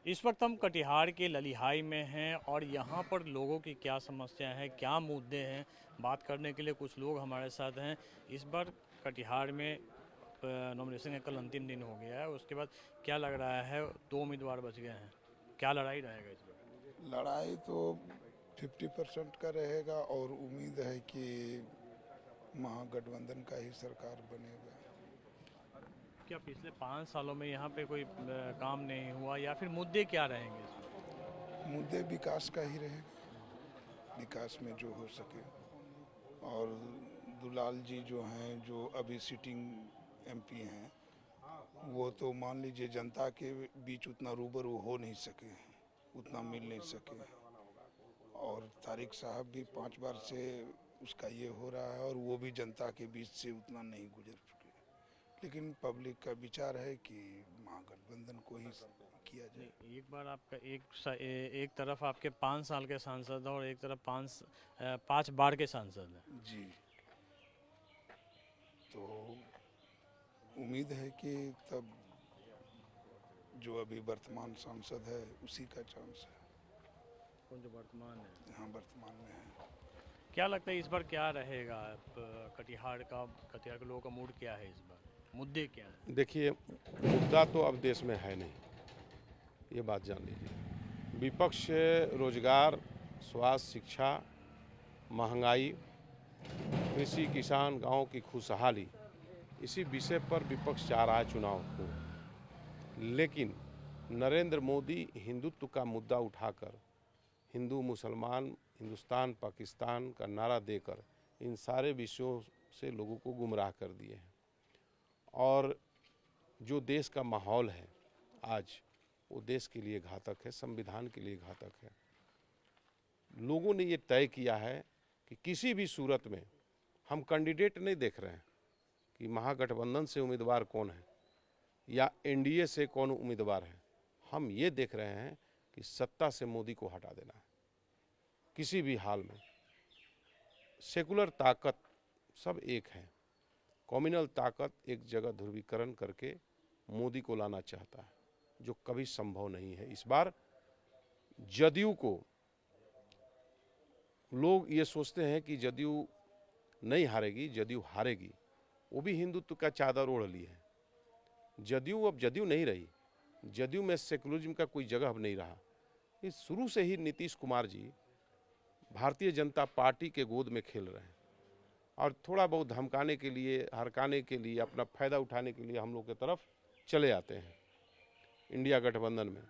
इस वक्त हम कटिहार के ललिहाई में हैं और यहाँ पर लोगों की क्या समस्या है, क्या मुद्दे हैं, बात करने के लिए कुछ लोग हमारे साथ हैं। इस बार कटिहार में नॉमिनेशन का कल अंतिम दिन हो गया है। उसके बाद क्या लग रहा है, दो उम्मीदवार बच गए हैं, क्या लड़ाई रहेगा इस बार? लड़ाई तो 50% का रहेगा और उम्मीद है कि महागठबंधन का ही सरकार बनेगा। क्या पिछले 5 सालों में यहाँ पे कोई काम नहीं हुआ या फिर मुद्दे क्या रहेंगे इसमें? मुद्दे विकास का ही रहेगा, विकास में जो हो सके। और दुलाल जी जो हैं, जो अभी सिटिंग एमपी हैं, वो तो मान लीजिए जनता के बीच उतना रूबरू हो नहीं सके, उतना मिल नहीं सके। और तारिक साहब भी 5 बार से उसका ये हो रहा है और वो भी जनता के बीच से उतना नहीं गुजर चुके। लेकिन पब्लिक का विचार है कि महागठबंधन को ही किया जाए। एक बार आपका एक तरफ आपके 5 साल के सांसद हैं और एक तरफ 5 बार के सांसद हैं। जी, तो उम्मीद है कि तब जो अभी वर्तमान सांसद है उसी का चांस है। कौन जो वर्तमान है? हाँ, वर्तमान में है। क्या लगता है इस बार क्या रहेगा? कटिहार के लोगों का मूड क्या है इस बार? मुद्दे क्या हैं? देखिए, मुद्दा तो अब देश में है नहीं, ये बात जान लीजिए। विपक्ष रोजगार, स्वास्थ्य, शिक्षा, महंगाई, कृषि, किसान, गांव की खुशहाली, इसी विषय पर विपक्ष चाह रहा है चुनाव को। लेकिन नरेंद्र मोदी हिंदुत्व का मुद्दा उठाकर हिंदू मुसलमान, हिंदुस्तान पाकिस्तान का नारा देकर इन सारे विषयों से लोगों को गुमराह कर दिए हैं। और जो देश का माहौल है आज, वो देश के लिए घातक है, संविधान के लिए घातक है। लोगों ने ये तय किया है कि किसी भी सूरत में हम कैंडिडेट नहीं देख रहे हैं कि महागठबंधन से उम्मीदवार कौन है या एनडीए से कौन उम्मीदवार है। हम ये देख रहे हैं कि सत्ता से मोदी को हटा देना है किसी भी हाल में। सेकुलर ताकत सब एक है, कम्युनल ताकत एक जगह ध्रुवीकरण करके मोदी को लाना चाहता है, जो कभी संभव नहीं है। इस बार जदयू को लोग ये सोचते हैं कि जदयू नहीं हारेगी, जदयू हारेगी। वो भी हिंदुत्व का चादर ओढ़ ली है। जदयू अब जदयू नहीं रही, जदयू में सेकुलरिज्म का कोई जगह अब नहीं रहा। इस शुरू से ही नीतीश कुमार जी भारतीय जनता पार्टी के गोद में खेल रहे हैं और थोड़ा बहुत धमकाने के लिए, हरकाने के लिए, अपना फायदा उठाने के लिए हम लोग की तरफ चले आते हैं इंडिया गठबंधन में।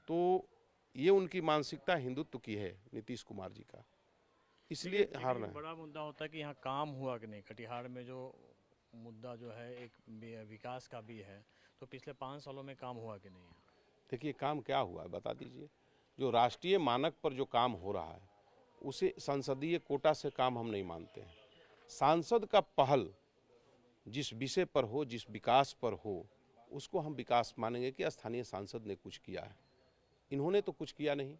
तो ये उनकी मानसिकता हिंदुत्व की है, नीतीश कुमार जी का, इसलिए हारना है। बड़ा मुद्दा होता है कि यहाँ काम हुआ कि नहीं। कटिहार में जो मुद्दा जो है एक विकास का भी है, तो पिछले 5 सालों में काम हुआ कि नहीं? देखिए, काम क्या हुआ है बता दीजिए। जो राष्ट्रीय मानक पर जो काम हो रहा है उसे संसदीय कोटा से काम हम नहीं मानते हैं। सांसद का पहल जिस विषय पर हो, जिस विकास पर हो, उसको हम विकास मानेंगे कि स्थानीय सांसद ने कुछ किया है। इन्होंने तो कुछ किया नहीं।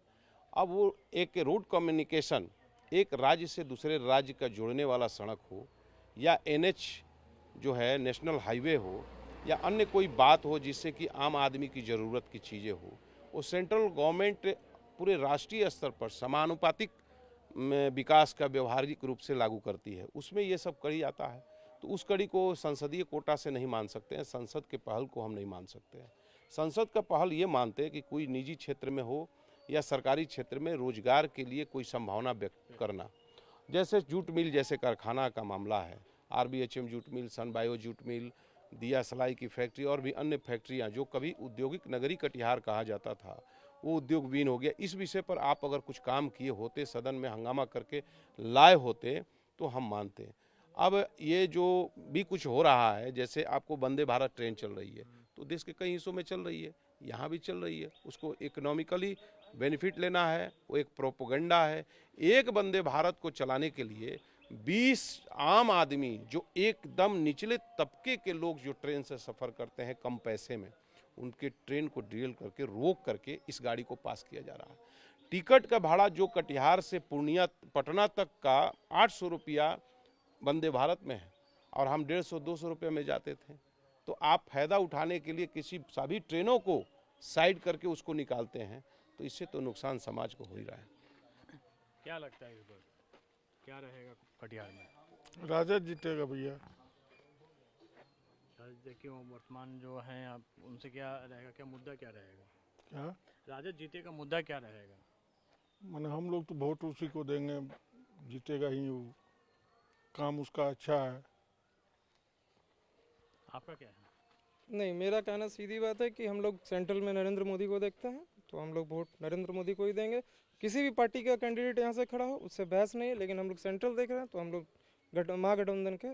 अब वो एक रोड कम्युनिकेशन, एक राज्य से दूसरे राज्य का जोड़ने वाला सड़क हो या एनएच जो है नेशनल हाईवे हो या अन्य कोई बात हो जिससे कि आम आदमी की ज़रूरत की चीज़ें हो, वो सेंट्रल गवर्नमेंट पूरे राष्ट्रीय स्तर पर समानुपातिक विकास का व्यवहारिक रूप से लागू करती है। उसमें ये सब कड़ी आता है, तो उस कड़ी को संसदीय कोटा से नहीं मान सकते हैं। संसद के पहल को हम नहीं मान सकते हैं। संसद का पहल ये मानते हैं कि कोई निजी क्षेत्र में हो या सरकारी क्षेत्र में रोजगार के लिए कोई संभावना व्यक्त करना, जैसे जूट मिल जैसे कारखाना का मामला है, आरबीएचएम जूट मिल, सन बायो जूट मिल, दिया सलाई की फैक्ट्री और भी अन्य फैक्ट्रियां जो कभी औद्योगिक नगरी कटिहार कहा जाता था, वो उद्योग विहीन हो गया। इस विषय पर आप अगर कुछ काम किए होते, सदन में हंगामा करके लाए होते, तो हम मानते। अब ये जो भी कुछ हो रहा है, जैसे आपको वंदे भारत ट्रेन चल रही है, तो देश के कई हिस्सों में चल रही है, यहाँ भी चल रही है, उसको इकोनॉमिकली बेनिफिट लेना है, वो एक प्रोपोगंडा है। एक वंदे भारत को चलाने के लिए 20 आम आदमी जो एकदम निचले तबके के लोग जो ट्रेन से सफ़र करते हैं कम पैसे में, उनके ट्रेन को डिरेल करके, रोक करके इस गाड़ी को पास किया जा रहा है। टिकट का भाड़ा जो कटिहार से पूर्णिया पटना तक का 800 रुपया वंदे भारत में है और हम 150-200 रुपये में जाते थे। तो आप फायदा उठाने के लिए किसी सभी ट्रेनों को साइड करके उसको निकालते हैं, तो इससे तो नुकसान समाज को हो ही रहा है। क्या लगता है इस बार क्या रहेगा कटिहार में? राजद जीतेगा भैया। राजद क्यों? वर्तमान जो हैं आप उनसे क्या रहेगा, क्या मुद्दा क्या रहेगा? क्या राजद जीते का मुद्दा क्या रहेगा? माने हम लोग तो वोट उसी को देंगे, जीतेगा ही वो, काम उसका अच्छा है। आपका क्या है? नहीं, मेरा कहना सीधी बात है कि हम लोग सेंट्रल में नरेंद्र मोदी को देखते हैं, तो हम लोग वोट नरेंद्र मोदी को ही देंगे। किसी भी पार्टी का कैंडिडेट यहाँ से खड़ा हो उससे बहस नहीं है, लेकिन हम लोग सेंट्रल देख रहे हैं तो हम लोग महागठबंधन के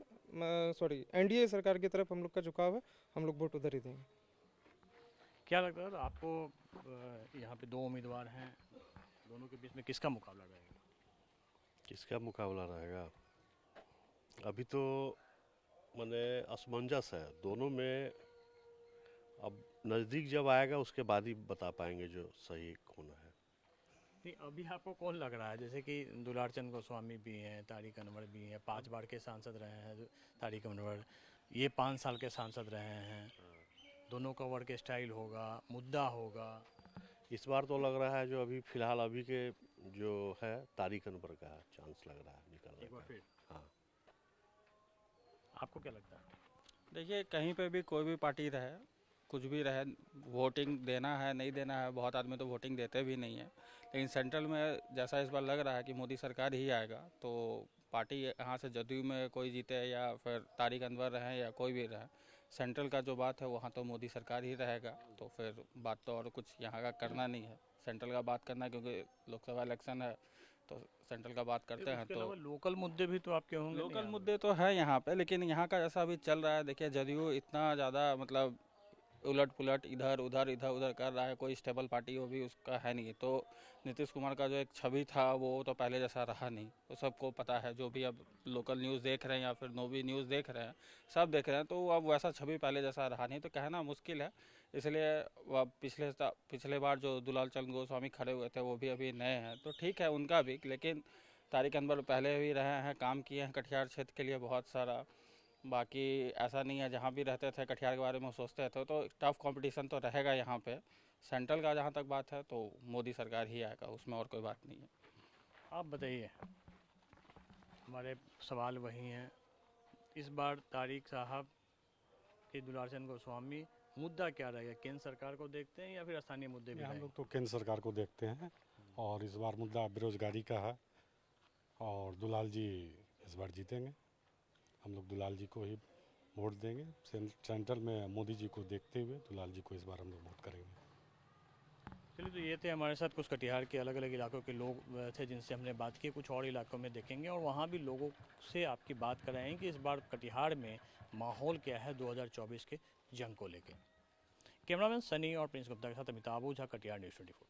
एनडीए सरकार की तरफ हम लोग का झुकाव है, हम लोग वोट उधर ही देंगे। क्या लगता है आपको यहाँ पे दो उम्मीदवार हैं, दोनों के बीच में किसका मुकाबला रहेगा? किसका मुकाबला रहेगा? अभी तो माने असमंजस है दोनों में। अब नज़दीक जब आएगा उसके बाद ही बता पाएंगे जो सही कौन है। नहीं, अभी आपको कौन लग रहा है? जैसे कि दुलार चंद गोस्वामी भी हैं, तारिक अनवर भी हैं, 5 बार के सांसद रहे हैं तारिक अनवर, ये 5 साल के सांसद रहे हैं। दोनों का वर्क स्टाइल होगा, मुद्दा होगा। इस बार तो लग रहा है जो अभी फिलहाल अभी के जो है तारिक अनवर का चांस लग रहा है निकलने एक बार का। फिर हाँ, आपको क्या लगता है? देखिए, कहीं पे भी कोई भी पार्टी रहे, कुछ भी रहे, वोटिंग देना है नहीं देना है, बहुत आदमी तो वोटिंग देते भी नहीं है, लेकिन सेंट्रल में जैसा इस बार लग रहा है कि मोदी सरकार ही आएगा, तो पार्टी यहाँ से जदयू में कोई जीते या फिर तारिक अनवर रहे या कोई भी रहे, सेंट्रल का जो बात है वहाँ तो मोदी सरकार ही रहेगा। तो फिर बात तो और कुछ यहाँ का करना नहीं है, सेंट्रल का बात करना है, क्योंकि लोकसभा इलेक्शन है तो सेंट्रल का बात करते हैं। उसके तो अलावा लोकल मुद्दे भी तो आपके होंगे। लोकल मुद्दे तो है यहाँ पे, लेकिन यहाँ का जैसा अभी चल रहा है, देखिए जदयू इतना ज़्यादा मतलब उलट पुलट इधर उधर कर रहा है, कोई स्टेबल पार्टी वो भी उसका है नहीं। तो नीतीश कुमार का जो एक छवि था वो तो पहले जैसा रहा नहीं, वो सबको पता है, जो भी अब लोकल न्यूज़ देख रहे हैं या फिर नो भी न्यूज़ देख रहे हैं, सब देख रहे हैं, तो अब वैसा छवि पहले जैसा रहा नहीं, तो कहना मुश्किल है। इसलिए वह पिछले बार जो दुलाल चंद गोस्वामी खड़े हुए थे वो भी अभी नए हैं, तो ठीक है उनका भी, लेकिन तारिक अनवर पहले भी रहे हैं, काम किए हैं कटिहार क्षेत्र के लिए बहुत सारा। बाकी ऐसा नहीं है, जहाँ भी रहते थे कटिहार के बारे में सोचते थे, तो टफ कंपटीशन तो रहेगा यहाँ पे। सेंट्रल का जहाँ तक बात है तो मोदी सरकार ही आएगा, उसमें और कोई बात नहीं है। आप बताइए, हमारे सवाल वही हैं। इस बार तारिक साहब के दुलार चंद गोस्वामी, मुद्दा क्या रहेगा? केंद्र सरकार को देखते हैं या फिर स्थानीय मुद्दे भी हम रहेंगे? लोग तो केंद्र सरकार को देखते हैं, और इस बार मुद्दा बेरोजगारी का है, और दुलाल जी इस बार जीतेंगे। हम लोग दुलाल जी को ही वोट देंगे। सेंट्रल में मोदी जी को देखते हुए दुलाल जी को इस बार हम लोग वोट करेंगे। चलिए, तो ये थे हमारे साथ कुछ कटिहार के अलग अलग इलाकों के लोग थे जिनसे हमने बात की। कुछ और इलाकों में देखेंगे और वहाँ भी लोगों से आपकी बात कराएंगे कि इस बार कटिहार में माहौल क्या है 2024 के जंग को लेकर। कैमरामैन सनी और प्रिंस गुप्ता के साथ अमिताभ ओझा, कटिहार न्यूज़ 24।